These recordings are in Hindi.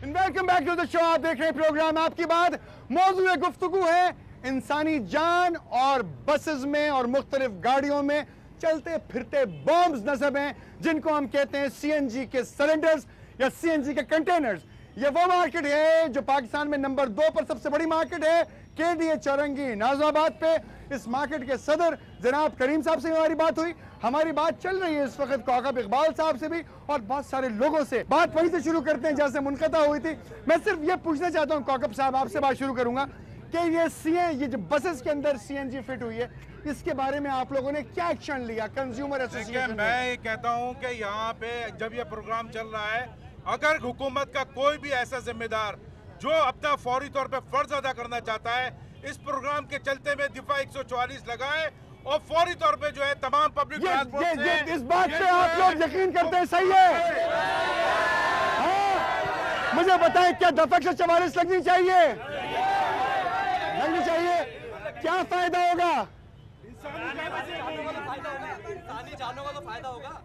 Welcome back to the show. आप देख रहे हैं प्रोग्राम आपकी बात। मौजूद गुफ्तगू है इंसानी जान और बसेस में और मुख्तलिफ गाड़ियों में चलते फिरते बॉम्ब्स नस्ब हैं जिनको हम कहते हैं सीएनजी के सिलेंडर्स या सीएनजी के कंटेनर्स। ये वो मार्केट है जो पाकिस्तान में नंबर 2 पर सबसे बड़ी मार्केट है, केडीए चौरंगी नाज़िमाबाद पे। इस मार्केट के सदर जनाब करीम साहब से हमारी बात हुई। हमारी बात चल रही है इस वक्त कौकब इकबाल साहब से भी और बहुत सारे लोगों से। बात वहीं से शुरू करते हैं जहां से मुनक़ता हुई थी। मैं सिर्फ ये पूछना चाहता हूं कौकब साहब, आपसे बात शुरू करूंगा कि ये जो बसेस के अंदर सीएनजी फिट हुई है, इसके बारे में आप लोगों ने क्या एक्शन लिया? Consumer association. मैं ये कहता हूँ कि यहाँ पे जब ये प्रोग्राम चल रहा है, अगर हुकूमत का कोई भी ऐसा जिम्मेदार जो अपना फौरी तौर पे फर्ज अदा करना चाहता है, इस प्रोग्राम के चलते में दिफा 144 लगाए और फौरी तौर पे जो है तमाम पब्लिक ट्रांसपोर्ट से इस बात पे आप लोग यकीन करते हैं? सही है। हाँ, मुझे बताएं क्या दफा 144 लगनी चाहिए? लगनी चाहिए। क्या फायदा होगा?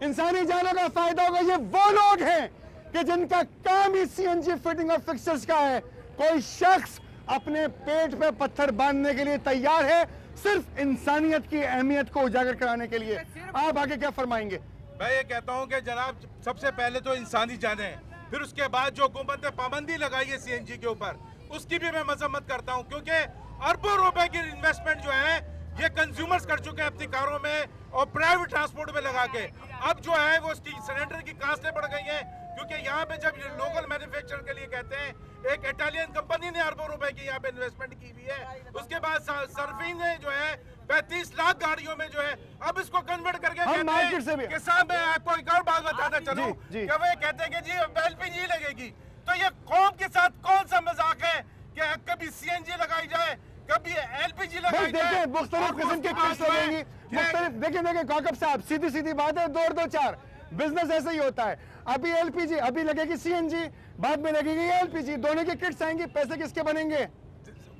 इंसानी जानों का फायदा होगा। ये वो लोग हैं कि जिनका काम ही सीएनजी फिटिंग और फिक्सर्स का है। कोई शख्स अपने पेट पे पत्थर बांधने के लिए तैयार है सिर्फ इंसानियत की अहमियत को उजागर कराने के लिए। आप आगे क्या फरमाएंगे? मैं ये कहता हूँ कि जनाब सबसे पहले तो इंसानी जाने, फिर उसके बाद जो हुकूमत ने पाबंदी लगाई है सीएनजी के ऊपर, उसकी भी मैं मजम्मत करता हूँ, क्योंकि अरबों रुपए की इन्वेस्टमेंट जो है ये कंज्यूमर्स कर चुके हैं अपनी कारों में और प्राइवेट ट्रांसपोर्ट में लगा के। अब जो है वो सिलेंडर की कास्टें बढ़ गई हैं, क्योंकि यहाँ पे जब ये लोकल मैन्युफैक्चर के लिए कहते हैं, एक इटालियन कंपनी ने अरबों रुपए की यहाँ पे इन्वेस्टमेंट की हुई है। उसके बाद सर्फिंग ने जो है 35 लाख गाड़ियों में जो है अब इसको कन्वर्ट करके कहते हैं कि साहब मैं आपको एक और बात बताना चलूं कि वो कहते हैं कि जी एलपीजी लगेगी। तो ये कौम के साथ कौन सा मजाक है कि कभी सीएनजी लगाई जाए, कभी एलपीजी लगाई जाए। मुख्तलिफ किस्म के किट्स लगेंगी, मुख्तलिफ। देखिए कौकब साहब, सीधी सीधी बात है, 2 और 2 4 बिजनेस ऐसे ही होता है। अभी एलपीजी, अभी लगेगी सीएनजी, बाद में लगेगी एलपीजी, दोनों की किट्स आएंगी। पैसे किसके बनेंगे?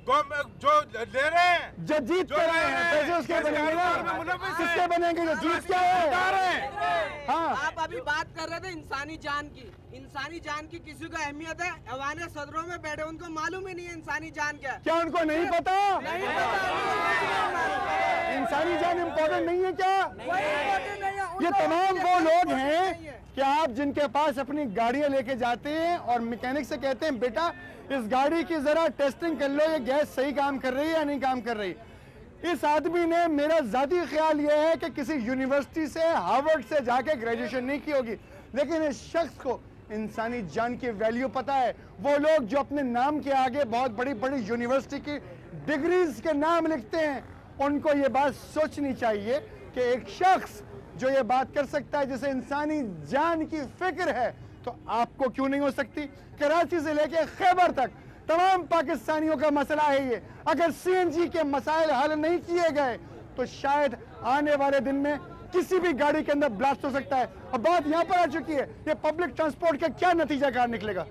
जो ले रहे हैं, जो जीत कर रहे हैं, पैसे उसके बनेंगे ना। किसके बनेंगे जो जीत क्या है? हाँ, आप अभी बात कर रहे थे इंसानी जान की। इंसानी जान की किसी को अहमियत है? अवाने सदरों में बैठे उनको मालूम ही नहीं है इंसानी जान क्या है। क्या उनको नहीं पता? नहीं पता। इंसानी जान इम्पोर्टेंट नहीं है क्या? ये तमाम वो लोग हैं कि आप जिनके पास अपनी गाड़ियां लेके जाते हैं और मैकेनिक से कहते हैं बेटा इस गाड़ी की जरा टेस्टिंग कर लो, ये गैस सही काम कर रही है या नहीं काम कर रही। इस आदमी ने, मेरा जाती ख्याल ये है कि किसी यूनिवर्सिटी से, हार्वर्ड से जाके ग्रेजुएशन नहीं की होगी, लेकिन इस शख्स को इंसानी जान की वैल्यू पता है। वो लोग जो अपने नाम के आगे बहुत बड़ी बड़ी यूनिवर्सिटी की डिग्रीज के नाम लिखते हैं, उनको ये बात सोचनी चाहिए कि एक शख्स जो ये बात कर सकता है जिसे इंसानी जान की फिक्र है, तो आपको क्यों नहीं हो सकती? कराची से लेके खैबर तक तमाम पाकिस्तानियों का मसला है ये। अगर सीएनजी के मसाइल हल नहीं किए गए तो शायद आने वाले दिन में किसी भी गाड़ी के अंदर ब्लास्ट हो सकता है। और बात यहाँ पर आ चुकी है, ये पब्लिक ट्रांसपोर्ट का क्या नतीजा कार निकलेगा?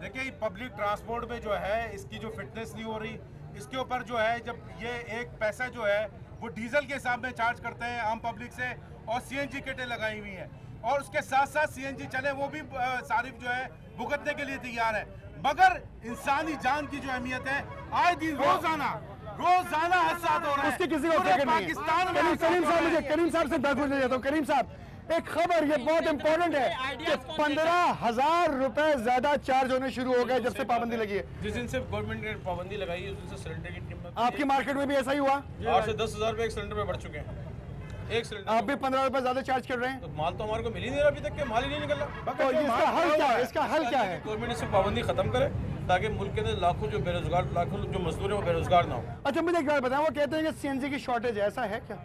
देखिए पब्लिक ट्रांसपोर्ट में जो है इसकी जो फिटनेस नहीं हो रही, इसके ऊपर जो है जब ये एक पैसा जो है वो डीजल के हिसाब में चार्ज करते हैं आम पब्लिक से, और सीएनजी किटें लगाई हुई हैं, और उसके साथ साथ सीएनजी चले वो भी सारिफ जो है भुगतने के लिए तैयार है। मगर इंसानी जान की जो अहमियत है, आए दिन रोजाना हादसा हो रहा है, उसकी किसी को फिक्र नहीं है। करीम साहब से 10 मिनट ले जाता हूँ। करीम साहब, एक खबर ये बहुत इंपॉर्टेंट है कि 15,000 रुपए ज्यादा चार्ज होने शुरू हो गए जब से पाबंदी लगी है। जिस दिन से गवर्नमेंट ने पाबंदी लगाई है उस दिन से सिलेंडर की कीमत आपकी मार्केट में भी ऐसा ही हुआ? 8 से 10,000 रुपए एक सिलेंडर में बढ़ चुके हैं। एक सिलेंडर आप भी 15 रुपए ज्यादा चार्ज कर रहे हैं? तो माल तो हमारे को मिल ही नहीं रहा अभी तक, के माल ही नहीं निकल रहा। तो इसका हल क्या है? इसका हल क्या है? गवर्नमेंट इससे पाबंदी खत्म करे ताकि मुल्क के अंदर लाखों जो बेरोजगार, लाखों जो मजदूर है वो बेरोजगार ना हो। अच्छा मुझे एक बात बताएं, वो कहते हैं कि सीएनजी की शॉर्टेज है, ऐसा है क्या?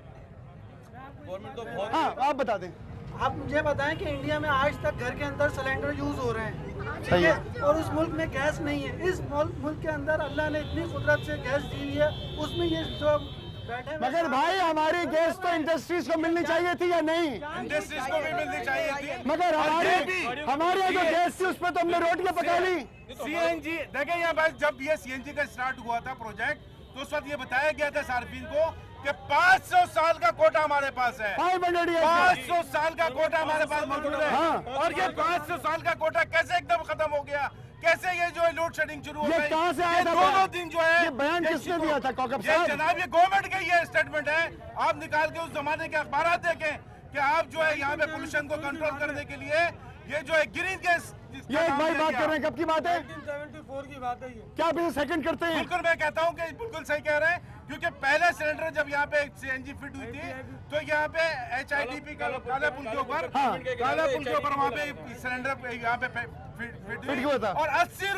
गवर्नमेंट तो बहुत, हाँ आप बता दें। आप मुझे बताएं कि इंडिया में आज तक घर के अंदर सिलेंडर यूज हो रहे हैं, सही है, और उस मुल्क में गैस नहीं है। इस मुल्क के अंदर अल्लाह ने इतनी कुदरत से गैस दी हुई है, उसमें ये जो बैठे, मगर भाई हमारी गैस तो इंडस्ट्रीज को मिलनी चाहिए थी या नहीं? इंडस्ट्रीज को भी मिलनी चाहिए थी, मगर हमारे यहाँ जो गैस थी उस पर तो हमने रोटियां पका ली। सीएनजी देखें यहाँ पर जब ये सीएनजी का स्टार्ट हुआ था प्रोजेक्ट, तो उस वक्त ये बताया गया था सार्फिन को कि 500 साल का कोटा हमारे पास है। 500 साल का कोटा हमारे पास मौजूद है। और ये 500 साल का कोटा कैसे एकदम खत्म हो गया? कैसे ये जो है लोड शेडिंग शुरू हो ये गई? कहाँ से आया ये था दोनों बयान? दिन जो है ये बयान किसने दिया था कौकब ये साहब? जनाब ये गवर्नमेंट का ये स्टेटमेंट है। आप निकाल के उस जमाने के अखबार देखें कि आप जो है यहाँ पे पोल्यूशन को कंट्रोल करने के लिए ये जो है ग्रीन गैस, ये एक भाई बात कर रहे हैं, कब की बात है? 1974 की बात है ये। क्या आप इसे सेकंड करते हैं? बिल्कुल मैं कहता हूँ कि बिल्कुल सही कह रहे हैं, क्योंकि पहले सिलेंडर जब यहाँ पे सीएनजी फिट हुई थी तो यहाँ पे HIDP का काला पुल के ऊपर, हाँ। काला पुल के ऊपर वहाँ पे सिलेंडर यहाँ पे फिट फिट हुआ था। और 80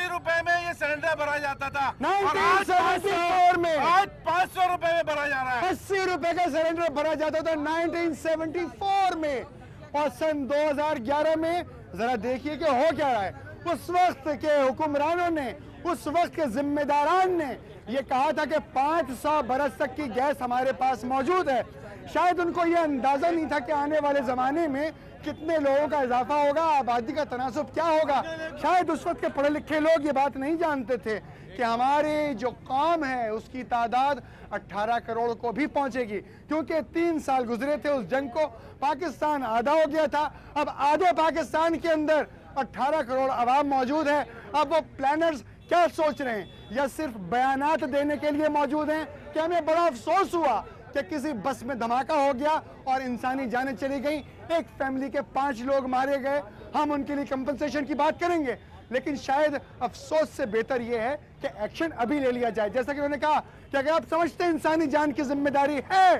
रुपए में ये सिलेंडर भरा जाता था। और 1974 में आज 500 रुपए में भरा जा रहा है। 80 रुपए का सिलेंडर भरा जाता था 1974 में, और सन 2011 में जरा देखिए कि हो क्या रहा है। उस वक्त के हुक्मरानों ने, उस वक्त के जिम्मेदारान ने ये कहा था कि 500 बरस तक की गैस हमारे पास मौजूद है। शायद उनको ये अंदाजा नहीं था कि आने वाले जमाने में कितने लोगों का इजाफा होगा, आबादी का तनासुब क्या होगा। शायद उस वक्त के पढ़े लिखे लोग ये बात नहीं जानते थे कि हमारी जो कौम है उसकी तादाद 18 करोड़ को भी पहुंचेगी, क्योंकि 3 साल गुजरे थे उस जंग को, पाकिस्तान आधा हो गया था। अब आधे पाकिस्तान के अंदर 18 करोड़ आवाम मौजूद है। अब वो प्लानर्स क्या सोच रहे हैं, या सिर्फ बयानात देने के लिए मौजूद हैं? कि हमें बड़ा अफसोस हुआ कि किसी बस में धमाका हो गया और इंसानी जानें चली गई, एक फैमिली के 5 लोग मारे गए, हम उनके लिए कंपनसेशन की बात करेंगे। लेकिन शायद अफसोस से बेहतर यह है कि एक्शन अभी ले लिया जाए। जैसा कि उन्होंने कहा कि अगर आप समझते हैं इंसानी जान की जिम्मेदारी है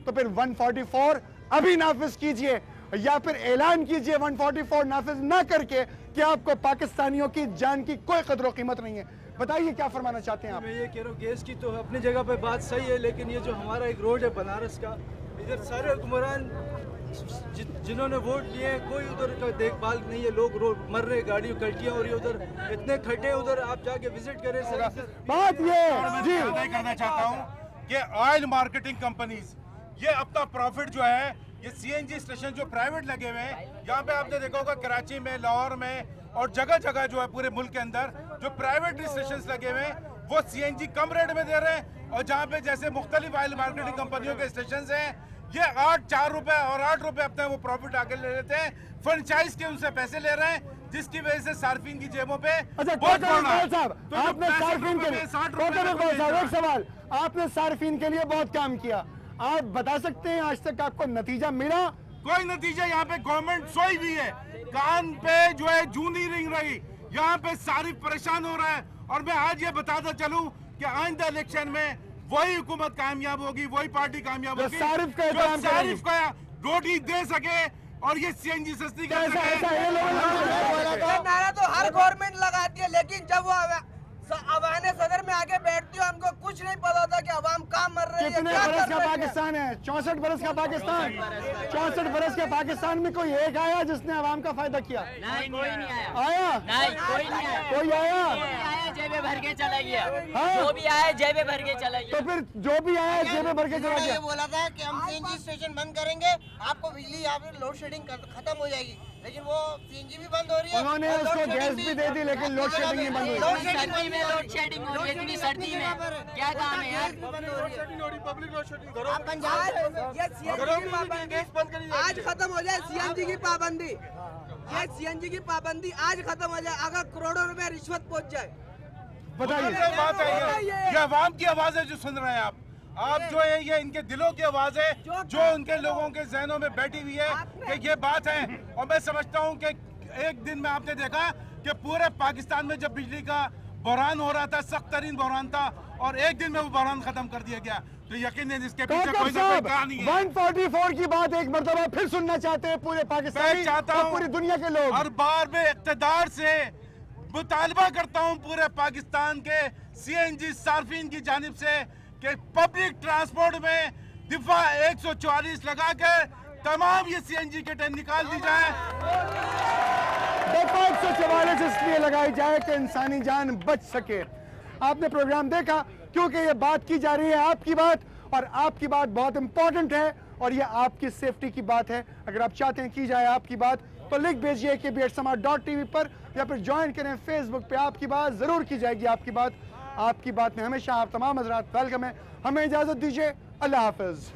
तो फिर 144 अभी नाफिज कीजिए, या फिर ऐलान कीजिए 144 नाफिज ना करके कि आपको पाकिस्तानियों की जान की कोई कदर कीमत नहीं है। बताइए क्या फरमाना चाहते हैं आप? मैं ये कह रहा हूँ गैस की तो अपनी जगह पे बात सही है, लेकिन ये जो हमारा एक रोड है बनारस का, इधर सारे हुक्मरान जिन्होंने वोट लिए हैं कोई उधर का देखभाल नहीं है। लोग रोड मर रहे, गाड़ी कल्टियाँ हो रही है, उधर इतने खड्डे, उधर आप जाके विजिट करें सर। बात ये जी मैं करना चाहता हूँ कि ऑयल मार्केटिंग कंपनीज ये अपना प्रॉफिट जो है, ये सीएनजी स्टेशन जो प्राइवेट लगे हुए हैं, यहाँ पे आपने देखा होगा कराची में, लाहौर में और जगह जगह जो है पूरे मुल्क के अंदर जो प्राइवेट स्टेशन लगे हुए हैं वो सीएनजी कम रेट में दे रहे हैं। और जहाँ पे जैसे मुख्तलिफ ऑयल मार्केटिंग कंपनियों के स्टेशन हैं, ये 4 रुपए और 8 रुपए अपने वो प्रॉफिट आके ले लेते हैं, फ्रेंचाइज के उनसे पैसे ले रहे हैं, जिसकी वजह से सार्फिन की जेबों पे अच्छा बहुत बढ़ रहा है। साहब, तो जो आपने 65 सार्फिन के रुपए लिए में 60 रुपए में कोई साहब, एक सवाल, आपने सार्फिन के लिए बहुत काम किया, आप बता सकते हैं आज तक आपको नतीजा मिला? कोई नतीजा यहाँ पे गवर्नमेंट सोई हुई है, कान पे जो है जूं नहीं रिंग रही, यहाँ पे सारिफ परेशान हो रहा है। और मैं आज ये बताता चलूं कि आइंदा इलेक्शन में वही हुकूमत कामयाब होगी, वही पार्टी कामयाब होगी जो सारिफ का रोटी दे सके और ये सीएनजी सस्ती कर सके। नारा तो हर गवर्नमेंट लगाती है, लेकिन जब वो अवाने सदर में आके बैठती है उनको कुछ नहीं पता था कि अवाम काम मर रही है। कितने क्या बरस कर का रही है? पाकिस्तान है? 64 बरस का पाकिस्तान। 64 बरस के पाकिस्तान में कोई एक आया जिसने आवाम का फायदा किया? नहीं, कोई नहीं आया। आया? नहीं, कोई नहीं आया। कोई आया? आया जेबे भर के चला गया। हाँ? जो भी आया जेबे भर के चला गया। तो फिर जो भी आया जेबें भर के चला उन्होंने गया। ये बोला था कि हम सीएनजी स्टेशन बंद करेंगे, आपको बिजली यहाँ पे लोड शेडिंग खत्म हो जाएगी, लेकिन वो सीएनजी भी बंद हो रही है। उन्होंने और उसको लोड शेडिंग गैस भी दे दी, लेकिन लोड शेडिंग नहीं बंद हुई। लोड शेडिंग सर्दी में लोड शेडिंग हो रही है, इतनी सर्दी में क्या काम है यार? आप पंजाब ये सीएनजी की पाबंदी आज खत्म हो जाए। सीएनजी की पाबंदी, ये सीएनजी की पाबंदी आज खत्म हो जाए अगर करोड़ों रुपए रिश्वत पहुंच जाए। बताइए। बात है ये अवाम की आवाज है जो सुन रहे हैं आप जो है ये इनके दिलों की आवाज है जो उनके लोगों के जहनों में बैठी हुई है कि ये बात है। और मैं समझता हूँ कि एक दिन में आपने देखा कि पूरे पाकिस्तान में जब बिजली का बहरान हो रहा था, सख्त तरीन बहरान था, और एक दिन में वो बहरान खत्म कर दिया गया। तो यकीनन इसके पीछे कोई ना कोई कहानी है। 144 की बात एक मरतबा फिर सुनना चाहते हैं पूरे पाकिस्तान मैं चाहता और हूं पूरी दुनिया के लोग। हर बार में इक़्तिदार से मुतालबा करता हूं पूरे पाकिस्तान के सीएनजी सार्फिन की जानिब से कि पब्लिक ट्रांसपोर्ट में दिफा 144 लगाकर तमाम ये सीएनजी के ट्रेन निकाल दी जाए। दफा 144 इसलिए लगाई जाए कि इंसानी जान बच सके। आपने प्रोग्राम देखा क्योंकि ये बात की जा रही है आपकी बात, और आपकी बात बहुत इंपॉर्टेंट है और ये आपकी सेफ्टी की बात है। अगर आप चाहते हैं की जाए आपकी बात तो लिख भेजिए KBH-Samaj.tv पर, या फिर ज्वाइन करें फेसबुक पे। आपकी बात जरूर की जाएगी। आपकी बात में हमेशा आप तमाम हजरात वेलकम है। हमें इजाजत दीजिए। अल्लाह हाफिज।